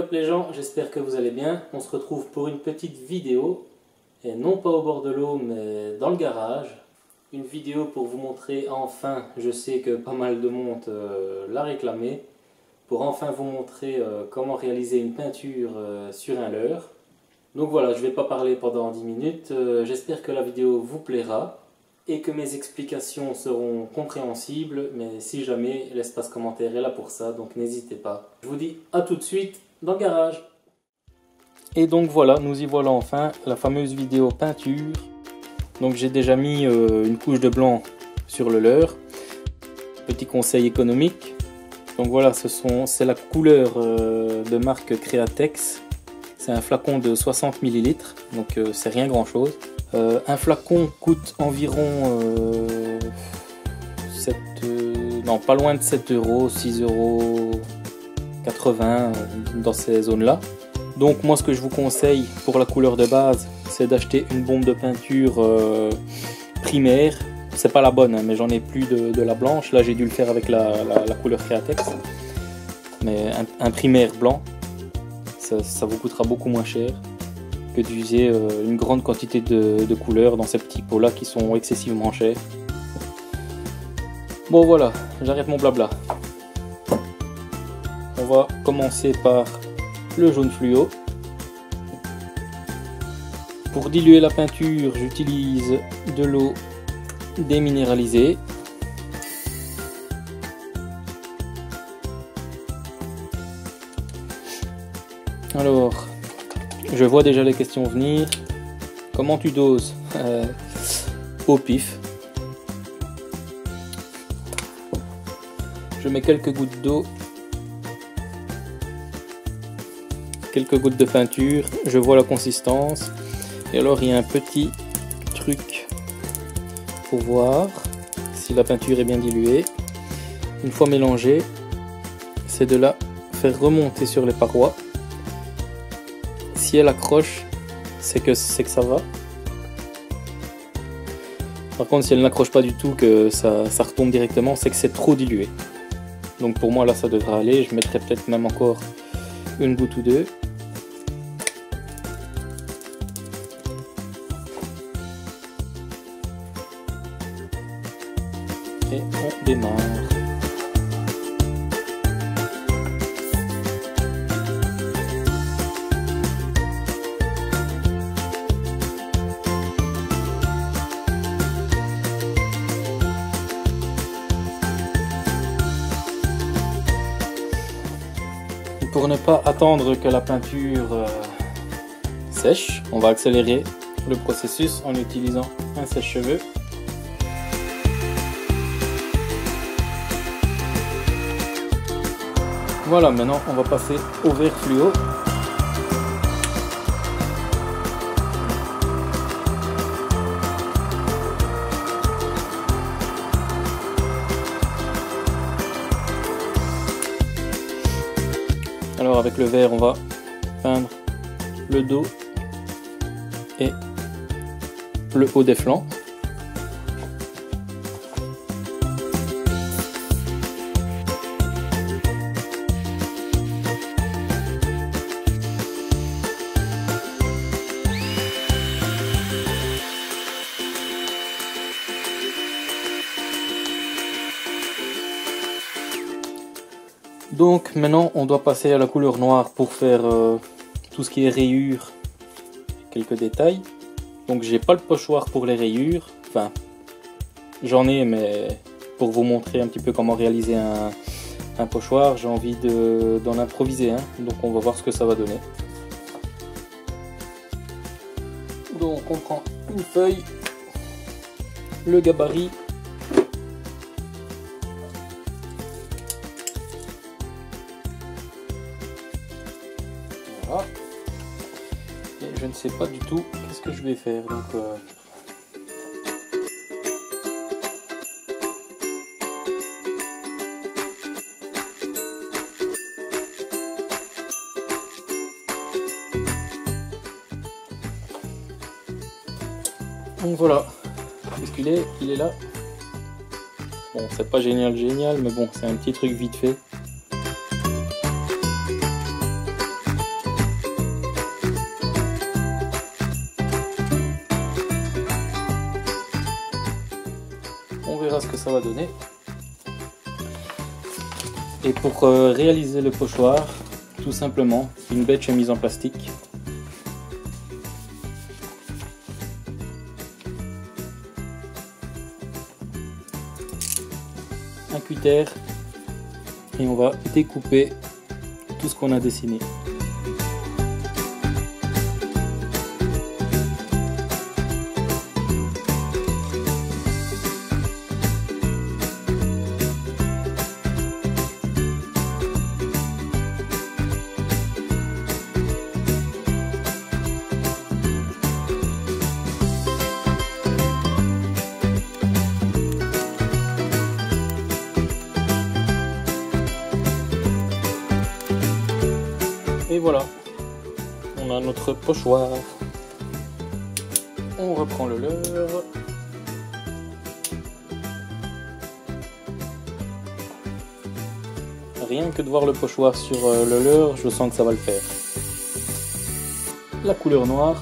up les gens, j'espère que vous allez bien. On se retrouve pour une petite vidéo, et non pas au bord de l'eau mais dans le garage. Une vidéo pour vous montrer enfin, je sais que pas mal de monde l'a réclamé, pour enfin vous montrer comment réaliser une peinture sur un leurre. Donc voilà, je ne vais pas parler pendant 10 minutes, j'espère que la vidéo vous plaira et que mes explications seront compréhensibles, mais si jamais, l'espace commentaire est là pour ça, donc n'hésitez pas. Je vous dis à tout de suite dans le garage. Et donc voilà, nous y voilà enfin, la fameuse vidéo peinture. Donc j'ai déjà mis une couche de blanc sur le leurre. Petit conseil économique. Donc voilà, c'est la couleur de marque Createx. C'est un flacon de 60 ml, donc c'est rien grand chose. Un flacon coûte environ pas loin de 7 €, 6,80 € dans ces zones-là. Donc moi ce que je vous conseille pour la couleur de base, c'est d'acheter une bombe de peinture primaire. C'est pas la bonne, hein, mais j'en ai plus de la blanche. Là j'ai dû le faire avec la couleur Createx. Mais un primaire blanc, ça vous coûtera beaucoup moins cher que d'user une grande quantité de couleurs dans ces petits pots là qui sont excessivement chers. Bon voilà, j'arrête mon blabla. On va commencer par le jaune fluo. Pour diluer la peinture, j'utilise de l'eau déminéralisée. Alors, je vois déjà les questions venir. Comment tu doses? Au pif. Je mets quelques gouttes d'eau, quelques gouttes de peinture, je vois la consistance. Et alors il y a un petit truc pour voir si la peinture est bien diluée. Une fois mélangée, c'est de la faire remonter sur les parois. Si elle accroche, c'est que ça va. Par contre, si elle n'accroche pas du tout, que ça retombe directement, c'est que c'est trop dilué. Donc pour moi là ça devrait aller, je mettrai peut-être même encore une goutte ou deux. Et on démarre. Pour ne pas attendre que la peinture sèche, on va accélérer le processus en utilisant un sèche-cheveux. Voilà, maintenant on va passer au vert fluo. Alors avec le vert on va peindre le dos et le haut des flancs. Donc maintenant on doit passer à la couleur noire pour faire tout ce qui est rayures, quelques détails. Donc j'ai pas le pochoir pour les rayures, enfin j'en ai, mais pour vous montrer un petit peu comment réaliser un pochoir, j'ai envie d'en improviser un, donc on va voir ce que ça va donner. Donc on prend une feuille, le gabarit, voilà. Et je ne sais pas du tout qu'est-ce que je vais faire, donc donc voilà, qu'est-ce qu'il est? Il est là. Bon, c'est pas génial, mais bon, c'est un petit truc vite fait. ça va donner. Et pour réaliser le pochoir, tout simplement, une bête chemise en plastique. Un cutter et on va découper tout ce qu'on a dessiné. Et voilà, on a notre pochoir. On reprend le leurre. Rien que de voir le pochoir sur le leurre, je sens que ça va le faire. La couleur noire.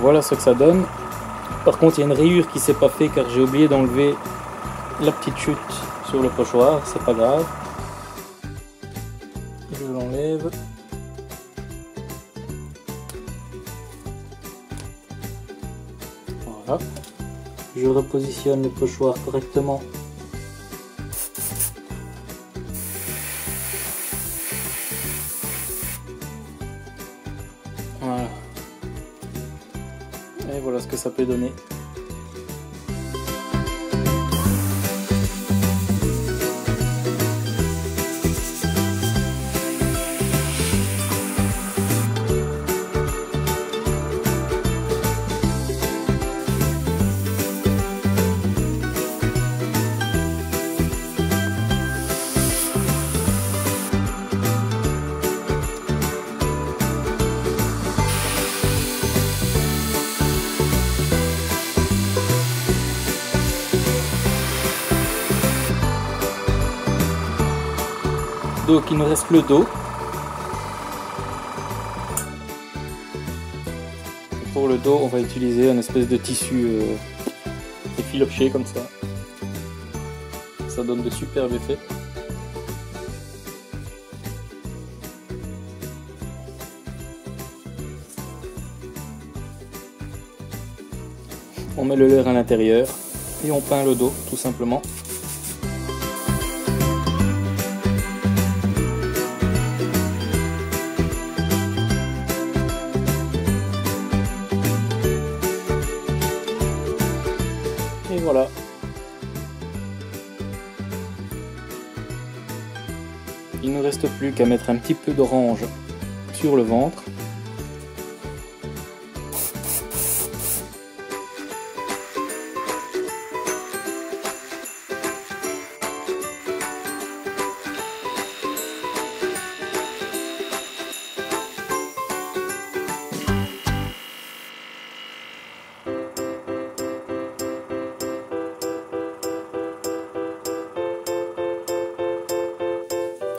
Voilà ce que ça donne. Par contre, il y a une rayure qui s'est pas fait car j'ai oublié d'enlever la petite chute sur le pochoir. C'est pas grave. Je l'enlève. Voilà. Je repositionne le pochoir correctement. Voilà. Et voilà ce que ça peut donner. Donc il nous reste le dos. Et pour le dos, on va utiliser un espèce de tissu effiloché comme ça. Ça donne de superbes effets. On met le leurre à l'intérieur et on peint le dos tout simplement. Et voilà. Il ne reste plus qu'à mettre un petit peu d'orange sur le ventre.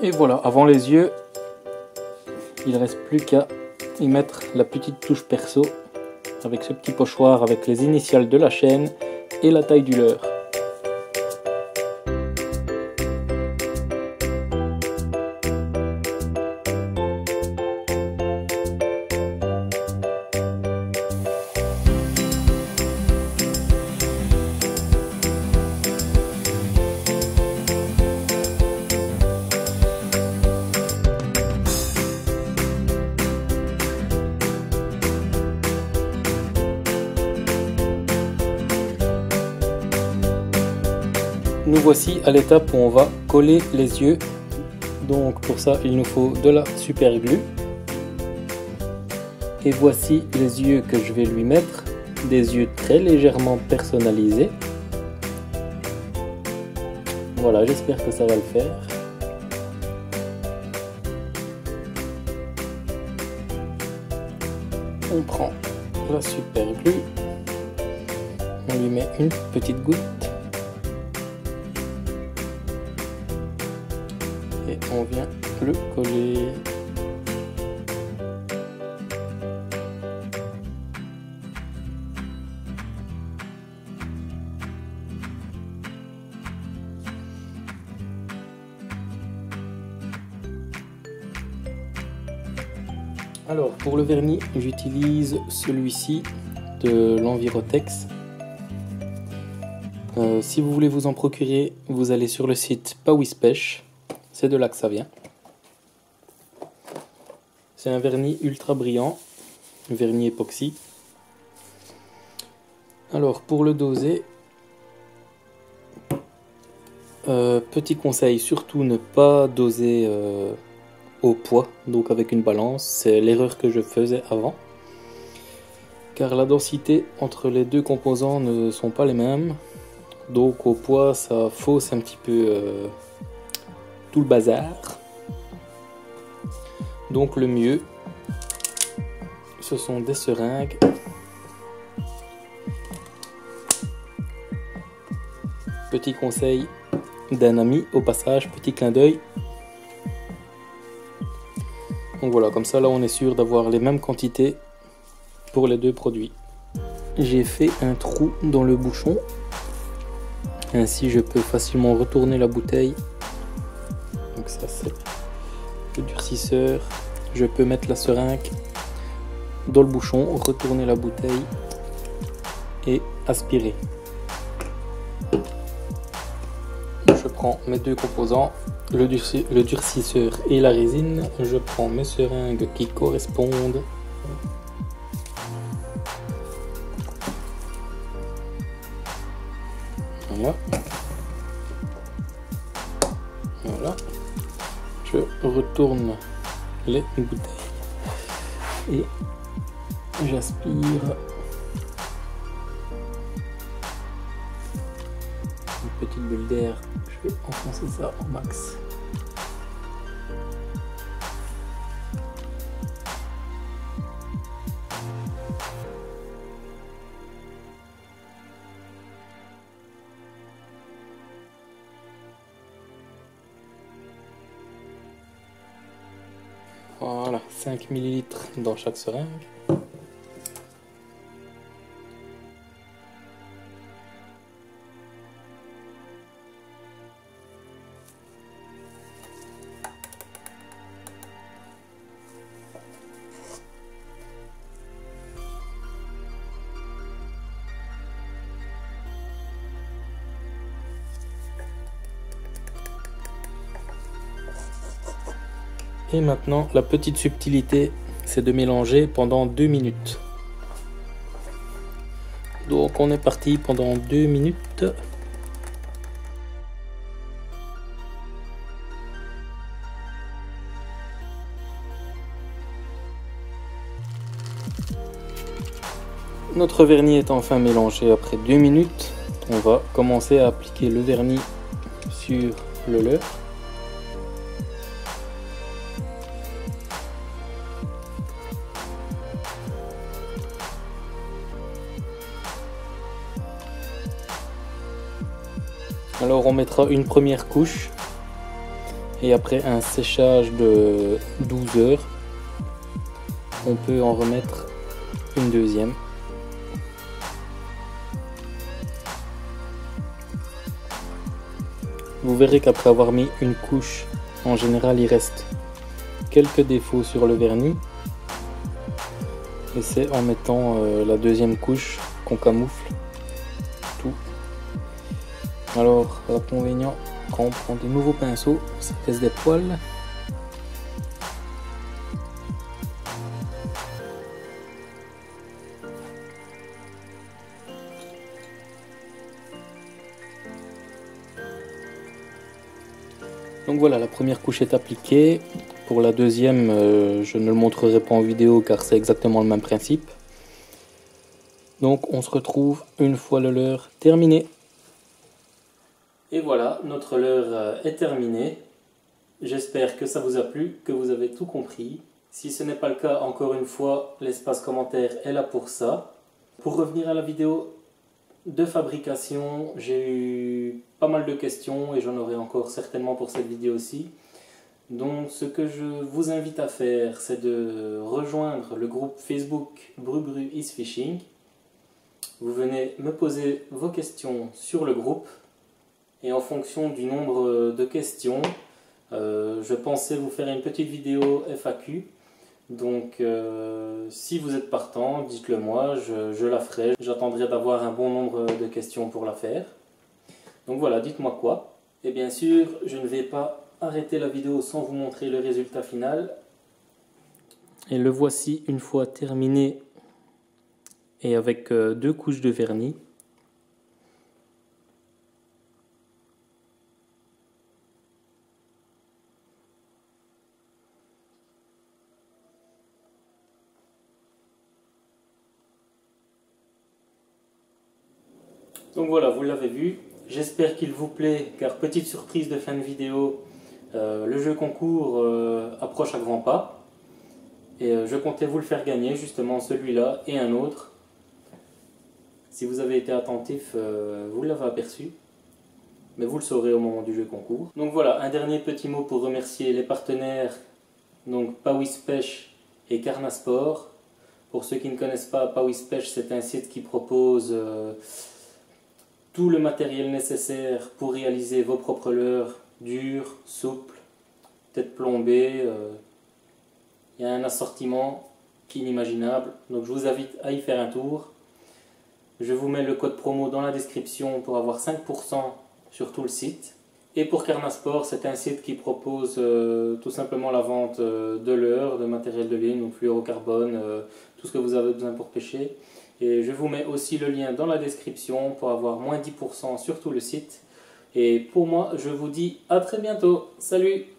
Et voilà, avant les yeux, il ne reste plus qu'à y mettre la petite touche perso avec ce petit pochoir avec les initiales de la chaîne et la taille du leurre. Nous voici à l'étape où on va coller les yeux. Donc pour ça il nous faut de la super glue. Et voici les yeux que je vais lui mettre. Des yeux très légèrement personnalisés. Voilà, j'espère que ça va le faire. on prend la super glue, on lui met une petite goutte et on vient le coller. Alors pour le vernis, j'utilise celui-ci de l'Envirotex. Si vous voulez vous en procurer, vous allez sur le site Pawispech, c'est de là que ça vient. C'est un vernis ultra brillant, vernis époxy. Alors pour le doser, petit conseil, surtout ne pas doser au poids, donc avec une balance, c'est l'erreur que je faisais avant, car la densité entre les deux composants ne sont pas les mêmes, donc au poids ça fausse un petit peu tout le bazar. Donc le mieux, ce sont des seringues. Petit conseil d'un ami au passage, petit clin d'œil. Donc voilà, comme ça là on est sûr d'avoir les mêmes quantités pour les deux produits. J'ai fait un trou dans le bouchon, ainsi je peux facilement retourner la bouteille. Donc ça c'est le durcisseur. Je peux mettre la seringue dans le bouchon, retourner la bouteille et aspirer. Je prends mes deux composants, le durcisseur et la résine. Je prends mes seringues qui correspondent. Voilà. Voilà. Je retourne les bouteilles et j'aspire. Une petite bulle d'air, je vais enfoncer ça au max. Voilà, 5 ml dans chaque seringue. Et maintenant, la petite subtilité, c'est de mélanger pendant 2 minutes. Donc on est parti pendant 2 minutes. Notre vernis est enfin mélangé après 2 minutes. On va commencer à appliquer le vernis sur le leurre. Alors on mettra une première couche et après un séchage de 12 heures, on peut en remettre une deuxième. Vous verrez qu'après avoir mis une couche, en général il reste quelques défauts sur le vernis. Et c'est en mettant la deuxième couche qu'on camoufle tout. Alors l'inconvénient, quand on prend de nouveaux pinceaux, ça laisse des poils. Donc voilà, la première couche est appliquée. Pour la deuxième, je ne le montrerai pas en vidéo car c'est exactement le même principe. Donc on se retrouve une fois le leurre terminé. Et voilà, notre leurre est terminé. J'espère que ça vous a plu, que vous avez tout compris. Si ce n'est pas le cas, encore une fois, l'espace commentaire est là pour ça. Pour revenir à la vidéo de fabrication, j'ai eu pas mal de questions et j'en aurai encore certainement pour cette vidéo aussi. Donc ce que je vous invite à faire, c'est de rejoindre le groupe Facebook BruBru is Fishing. Vous venez me poser vos questions sur le groupe et en fonction du nombre de questions, je pensais vous faire une petite vidéo FAQ. Donc si vous êtes partant, dites-le moi, je la ferai. J'attendrai d'avoir un bon nombre de questions pour la faire. Donc voilà, dites-moi quoi. Et bien sûr, je ne vais pas arrêter la vidéo sans vous montrer le résultat final. Et le voici une fois terminé et avec 2 couches de vernis. Donc voilà, vous l'avez vu, j'espère qu'il vous plaît, car petite surprise de fin de vidéo, le jeu concours approche à grands pas. Et je comptais vous le faire gagner, justement celui-là et un autre. Si vous avez été attentif, vous l'avez aperçu, mais vous le saurez au moment du jeu concours. Donc voilà, un dernier petit mot pour remercier les partenaires, donc Powys Pêche et Carnasport. Pour ceux qui ne connaissent pas, Powys Pêche, c'est un site qui propose tout le matériel nécessaire pour réaliser vos propres leurres dures, souples, tête plombée. Il y a un assortiment inimaginable, donc je vous invite à y faire un tour. Je vous mets le code promo dans la description pour avoir 5% sur tout le site. Et pour Carnasport, c'est un site qui propose tout simplement la vente de leurres, de matériel de ligne, donc fluorocarbone, tout ce que vous avez besoin pour pêcher. Et je vous mets aussi le lien dans la description pour avoir moins 10% sur tout le site. Et pour moi, je vous dis à très bientôt. Salut!